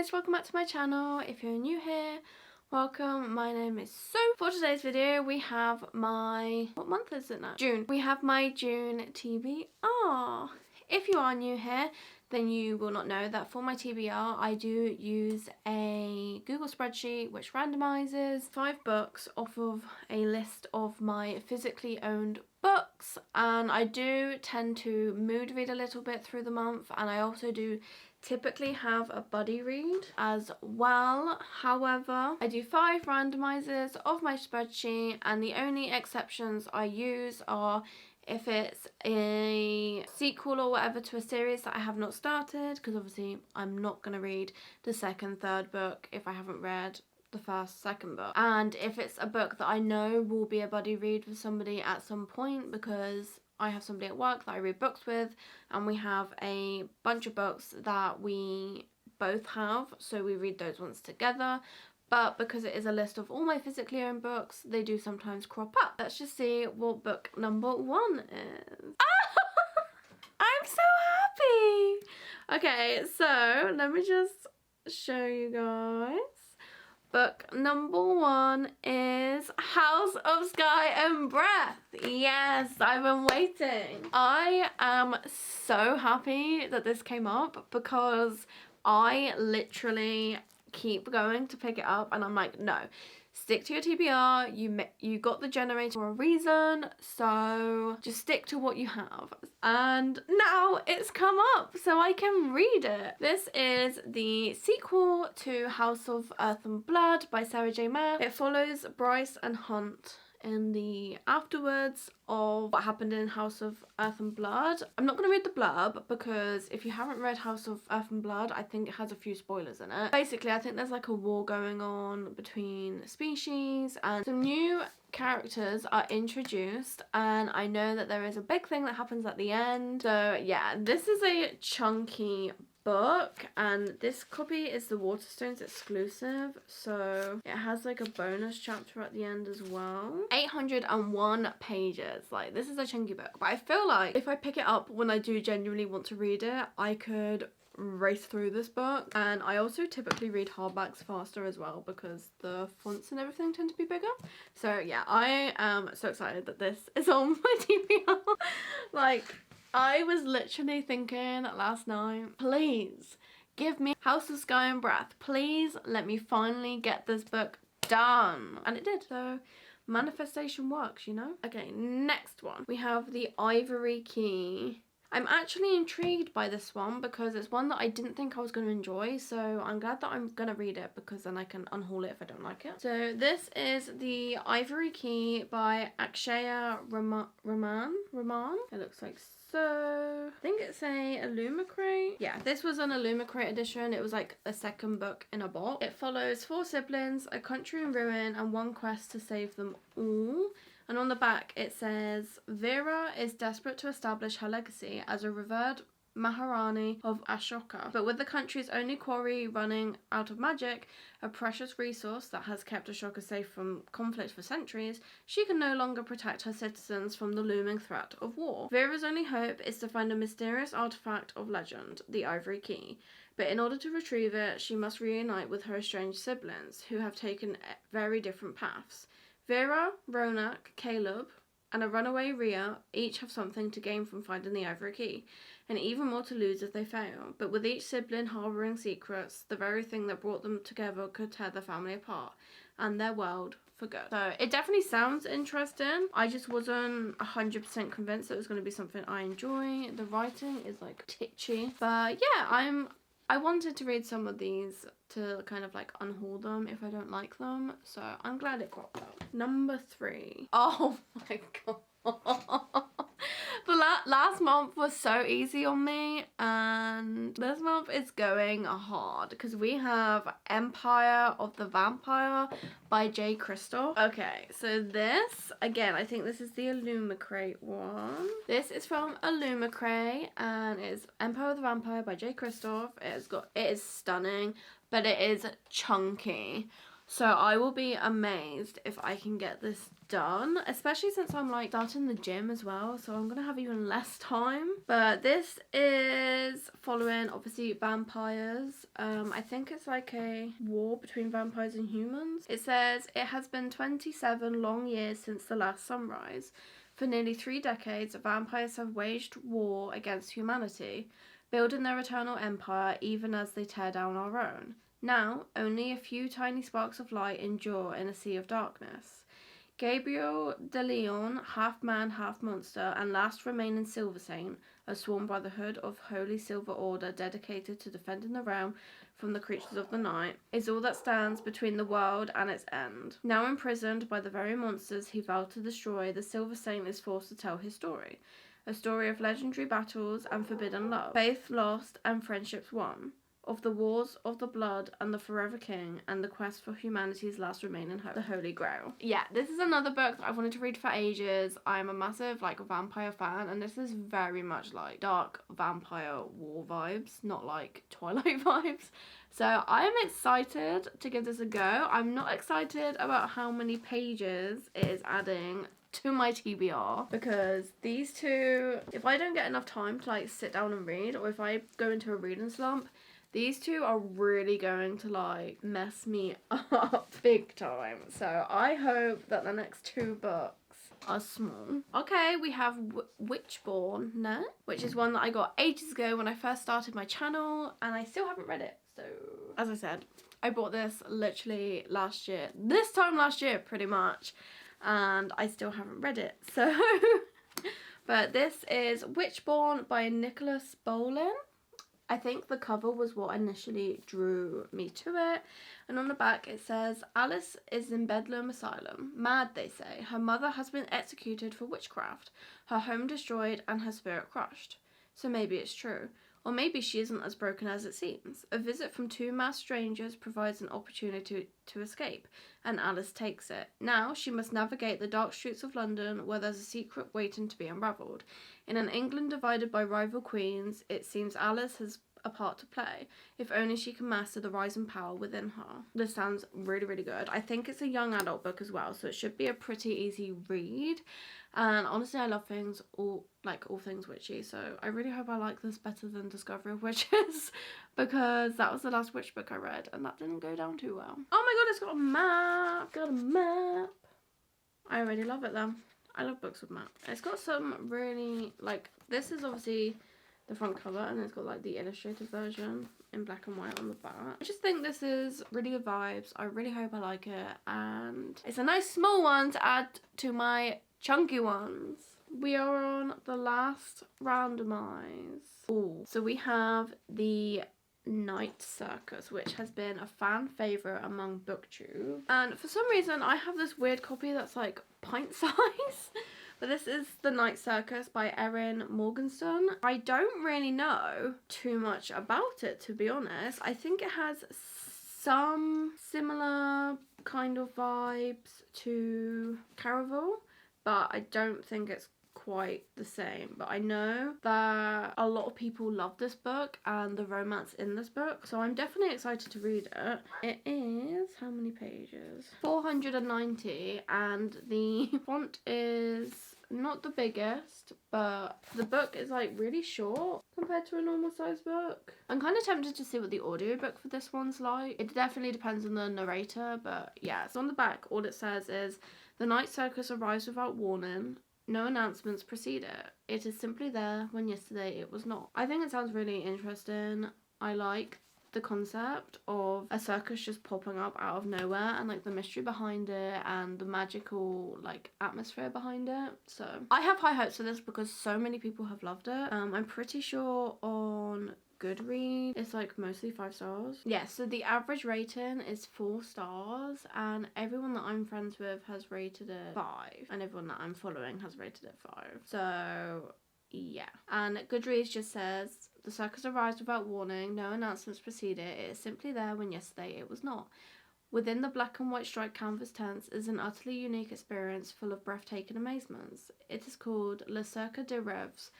guys, welcome back to my channel. If you're new here, welcome. My name is Sue. For today's video we have my, what month is it now? June. We have my June TBR. If you are new here, then you will not know that for my TBR I do use a Google spreadsheet which randomizes 5 books off of a list of my physically owned books, and I do tend to mood read a little bit through the month, and I also do typically have a buddy read as well. However, I do 5 randomizers of my spreadsheet, and the only exceptions I use are if it's a sequel or whatever to a series that I have not started, because obviously I'm not going to read the second, third book if I haven't read the first, second book. And if it's a book that I know will be a buddy read with somebody at some point, because I have somebody at work that I read books with, and we have a bunch of books that we both have, so we read those ones together. But because it is a list of all my physically owned books, they do sometimes crop up. Let's just see what book number 1 is. I'm so happy! Okay, so let me just show you guys. Book number 1 is House of Sky and Breath. Yes, I've been waiting. I am so happy that this came up because I literally keep going to pick it up, and I'm like, no, stick to your TBR. You got the generator for a reason, so just stick to what you have. And now it's come up, so I can read it. This is the sequel to House of Earth and Blood by Sarah J. Maas. It follows Bryce and Hunt in the afterwards of what happened in House of Earth and Blood. I'm not going to read the blurb because if you haven't read House of Earth and Blood, I think it has a few spoilers in it. Basically, I think there's like a war going on between species, and some new characters are introduced, and I know that there is a big thing that happens at the end. So yeah, this is a chunky book, and this copy is the Waterstones exclusive, so it has like a bonus chapter at the end as well. 801 pages. Like, this is a chunky book, but I feel like if I pick it up when I do genuinely want to read it, I could race through this book. And I also typically read hardbacks faster as well because the fonts and everything tend to be bigger. So yeah, I am so excited that this is on my TBR. Like, I was literally thinking last night, please give me House of Sky and Breath. Please let me finally get this book done. And it did. So manifestation works, you know? Okay, next one. We have the Ivory Key. I'm actually intrigued by this one because it's one that I didn't think I was going to enjoy, so I'm glad that I'm going to read it because then I can unhaul it if I don't like it. So this is the Ivory Key by Akshaya Raman. It looks like so. I think it's a Illumicrate. Yeah, this was an Illumicrate edition. It was like a second book in a box. It follows 4 siblings, a country in ruin, and one quest to save them all. And on the back it says, Vera is desperate to establish her legacy as a revered Maharani of Ashoka, but with the country's only quarry running out of magic, a precious resource that has kept Ashoka safe from conflict for centuries, she can no longer protect her citizens from the looming threat of war. Vera's only hope is to find a mysterious artifact of legend, the Ivory Key. But in order to retrieve it, she must reunite with her estranged siblings, who have taken very different paths. Vera, Ronak, Caleb, and a runaway Rhea each have something to gain from finding the Ivory Key, and even more to lose if they fail. But with each sibling harbouring secrets, the very thing that brought them together could tear their family apart, and their world for good. So it definitely sounds interesting. I just wasn't 100% convinced it was going to be something I enjoy. The writing is like titchy. But yeah, I wanted to read some of these to kind of like unhaul them if I don't like them, so I'm glad it cropped up. Number 3. Oh my god. The last month was so easy on me, and this month is going hard because we have Empire of the Vampire by J. Kristoff. Okay, so this, again, I think this is the Illumicrate one. This is from Illumicrate, and it's Empire of the Vampire by J. Kristoff. It is stunning, but it is chunky. So I will be amazed if I can get this done, especially since I'm like starting the gym as well, so I'm gonna have even less time. But this is following obviously vampires. I think it's like a war between vampires and humans. It says it has been 27 long years since the last sunrise. For nearly 3 decades, vampires have waged war against humanity, building their eternal empire even as they tear down our own. Now, only a few tiny sparks of light endure in a sea of darkness. Gabriel de Leon, half man, half monster, and last remaining Silver Saint, are sworn by the hood of Holy Silver Order dedicated to defending the realm from the creatures of the night, is all that stands between the world and its end. Now imprisoned by the very monsters he vowed to destroy, the Silver Saint is forced to tell his story. A story of legendary battles and forbidden love, faith lost and friendships won, of the wars of the blood and the forever king, and the quest for humanity's last remaining hope, the Holy Grail. Yeah, this is another book that I've wanted to read for ages. I'm a massive like vampire fan, and this is very much like dark vampire war vibes, not like Twilight vibes. So I am excited to give this a go. I'm not excited about how many pages it is adding to my TBR, because these two, if I don't get enough time to like sit down and read, or if I go into a reading slump, these two are really going to like mess me up big time. So I hope that the next 2 books are small. Okay, we have Witchbourne, which is one that I got ages ago when I first started my channel, and I still haven't read it. So as I said, I bought this literally last year, this time last year pretty much, and I still haven't read it. So but this is Witchbourne by Nicholas Bolin. I think the cover was what initially drew me to it. And on the back it says, Alice is in Bedlam Asylum. Mad, they say. Her mother has been executed for witchcraft, her home destroyed and her spirit crushed. So maybe it's true. Or maybe she isn't as broken as it seems. A visit from 2 masked strangers provides an opportunity to escape, and Alice takes it. Now she must navigate the dark streets of London, where there's a secret waiting to be unravelled. In an England divided by rival queens, it seems Alice has a part to play, if only she can master the rising power within her. This sounds really, really good. I think it's a young adult book as well, so it should be a pretty easy read. And honestly, I love things, all things witchy, so I really hope I like this better than Discovery of Witches, because that was the last witch book I read, and that didn't go down too well. Oh my god, it's got a map! Got a map! I already love it though. I love books with maps. It's got some really, like, this is obviously the front cover, and it's got like the illustrated version in black and white on the back. I just think this is really good vibes. I really hope I like it, and it's a nice small one to add to my chunky ones. We are on the last randomize. Ooh. So we have the Night Circus, which has been a fan favourite among booktube, and for some reason I have this weird copy that's like pint size. But this is The Night Circus by Erin Morgenstern. I don't really know too much about it, to be honest. I think it has some similar kind of vibes to Caraval, but I don't think it's quite the same. But I know that a lot of people love this book and the romance in this book, so I'm definitely excited to read it. It is, how many pages? 490, and the font is not the biggest, but the book is like really short compared to a normal size book. I'm kind of tempted to see what the audiobook for this one's like. It definitely depends on the narrator, but yeah. So on the back, all it says is, the Night Circus arrives without warning. No announcements precede it. It is simply there when yesterday it was not. I think it sounds really interesting. I like the concept of a circus just popping up out of nowhere, and like the mystery behind it and the magical like atmosphere behind it. So I have high hopes for this because so many people have loved it. I'm pretty sure on Goodreads it's like mostly 5 stars. Yeah, so the average rating is 4 stars, and everyone that I'm friends with has rated it 5, and everyone that I'm following has rated it 5. So yeah, and Goodreads just says, the circus arrives without warning, no announcements precede it, it is simply there when yesterday it was not. Within the black and white striped canvas tents is an utterly unique experience full of breathtaking amazements. It is called Le Cirque des Rêves,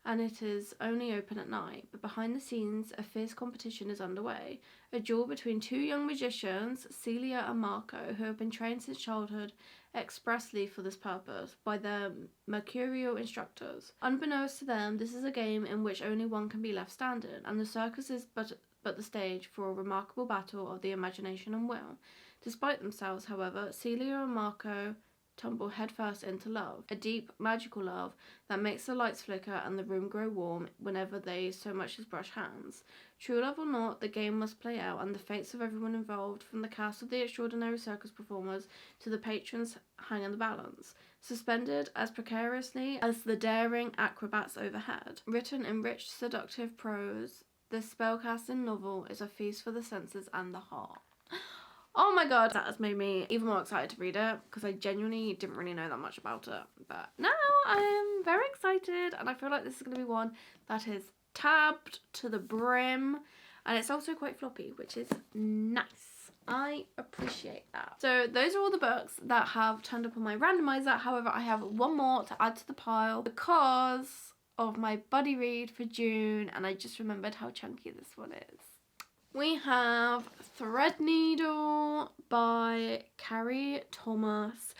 and it is only open at night, but behind the scenes a fierce competition is underway. A duel between two young magicians, Celia and Marco, who have been trained since childhood expressly for this purpose by their mercurial instructors. Unbeknownst to them, this is a game in which only one can be left standing, and the circus is but the stage for a remarkable battle of the imagination and will. Despite themselves, however, Celia and Marco tumble headfirst into love, a deep, magical love that makes the lights flicker and the room grow warm whenever they so much as brush hands. True love or not, the game must play out, and the fates of everyone involved, from the cast of the extraordinary circus performers to the patrons, hang in the balance, suspended as precariously as the daring acrobats overhead. Written in rich, seductive prose, this spellcasting novel is a feast for the senses and the heart. Oh my god, that has made me even more excited to read it, because I genuinely didn't really know that much about it. But now I am very excited, and I feel like this is going to be one that is tabbed to the brim, and it's also quite floppy, which is nice. I appreciate that. So those are all the books that have turned up on my randomizer. However, I have one more to add to the pile because of my buddy read for June, and I just remembered how chunky this one is. We have Threadneedle by Carrie Thomas.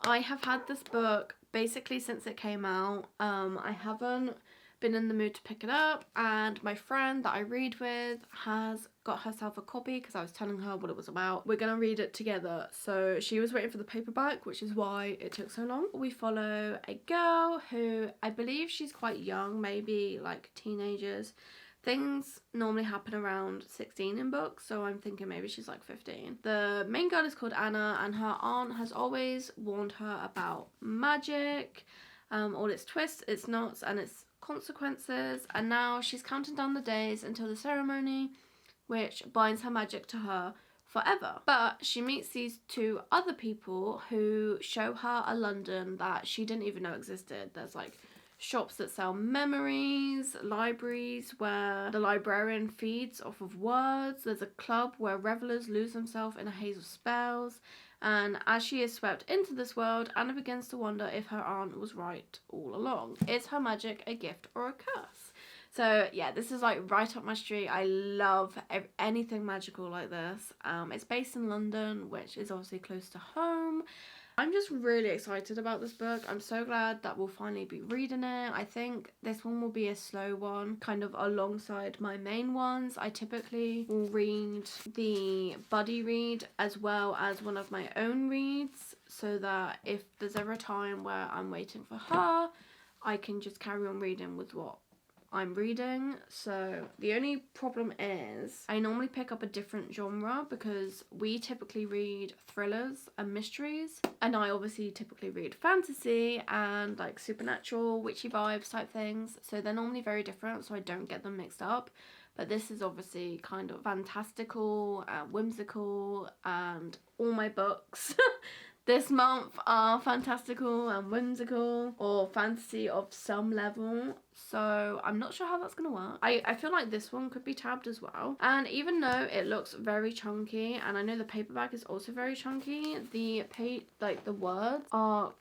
I have had this book basically since it came out. I haven't been in the mood to pick it up, and my friend that I read with has got herself a copy because I was telling her what it was about. We're gonna read it together, so she was waiting for the paperback, which is why it took so long. We follow a girl who, I believe she's quite young, maybe like teenagers. Things normally happen around 16 in books, so I'm thinking maybe she's like 15. The main girl is called Anna, and her aunt has always warned her about magic, all its twists, its knots, and its consequences, and now she's counting down the days until the ceremony, which binds her magic to her forever. But she meets these two other people who show her a London that she didn't even know existed. There's like shops that sell memories, libraries where the librarian feeds off of words. There's a club where revelers lose themselves in a haze of spells. And as she is swept into this world, Anna begins to wonder if her aunt was right all along. Is her magic a gift or a curse? So yeah, this is like right up my street. I love anything magical like this. It's based in London, which is obviously close to home. I'm just really excited about this book. I'm so glad that we'll finally be reading it. I think this one will be a slow one, kind of alongside my main ones. I typically will read the buddy read as well as one of my own reads, so that if there's ever a time where I'm waiting for her, I can just carry on reading with what I'm reading. So the only problem is I normally pick up a different genre because we typically read thrillers and mysteries, and I obviously typically read fantasy and like supernatural, witchy vibes type things, so they're normally very different, so I don't get them mixed up. But this is obviously kind of fantastical, whimsical, and all my books this month are fantastical and whimsical or fantasy of some level, so I'm not sure how that's gonna work. I feel like this one could be tabbed as well, and even though it looks very chunky, and I know the paperback is also very chunky, the words are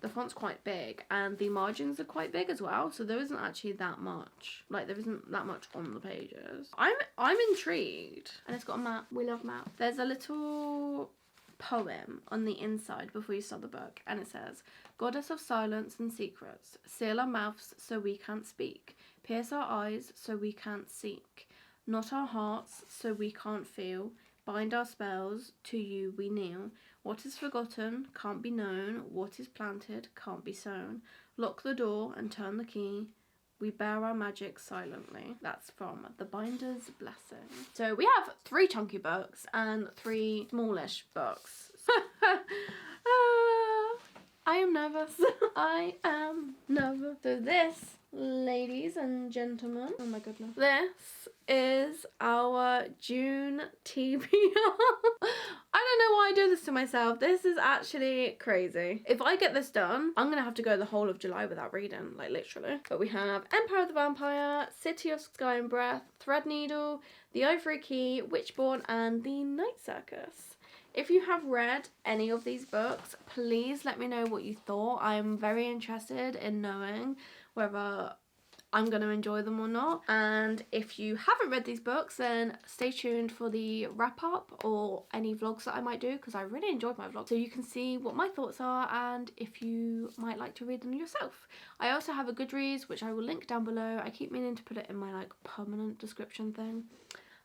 the font's quite big, and the margins are quite big as well, so there isn't actually that much, there isn't that much on the pages. I'm intrigued, and it's got a map. We love maps. There's a little poem on the inside before you start the book, and it says, "Goddess of silence and secrets, seal our mouths so we can't speak, pierce our eyes so we can't seek, knot our hearts so we can't feel, bind our spells, to you we kneel. What is forgotten can't be known, what is planted can't be sown. Lock the door and turn the key, we bear our magic silently." That's from The Binder's Blessing. So we have 3 chunky books and 3 smallish books. I am nervous. I am nervous. So this, ladies and gentlemen, oh my goodness, this is our June TBR. I don't know why I do this to myself. This is actually crazy. If I get this done, I'm gonna have to go the whole of July without reading, like literally. But we have Empire of the Vampire, City of Sky and Breath, Threadneedle, The Ivory Key, Witchbourne, and The Night Circus. If you have read any of these books, please let me know what you thought. I am very interested in knowing whether I'm going to enjoy them or not. And if you haven't read these books, then stay tuned for the wrap up or any vlogs that I might do, because I really enjoyed my vlog, so you can see what my thoughts are and if you might like to read them yourself. I also have a Goodreads, which I will link down below. I keep meaning to put it in my like permanent description thing.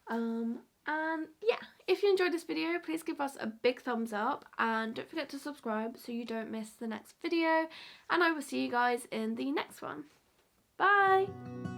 And yeah, if you enjoyed this video, please give us a big thumbs up and don't forget to subscribe so you don't miss the next video, and I will see you guys in the next one. Bye!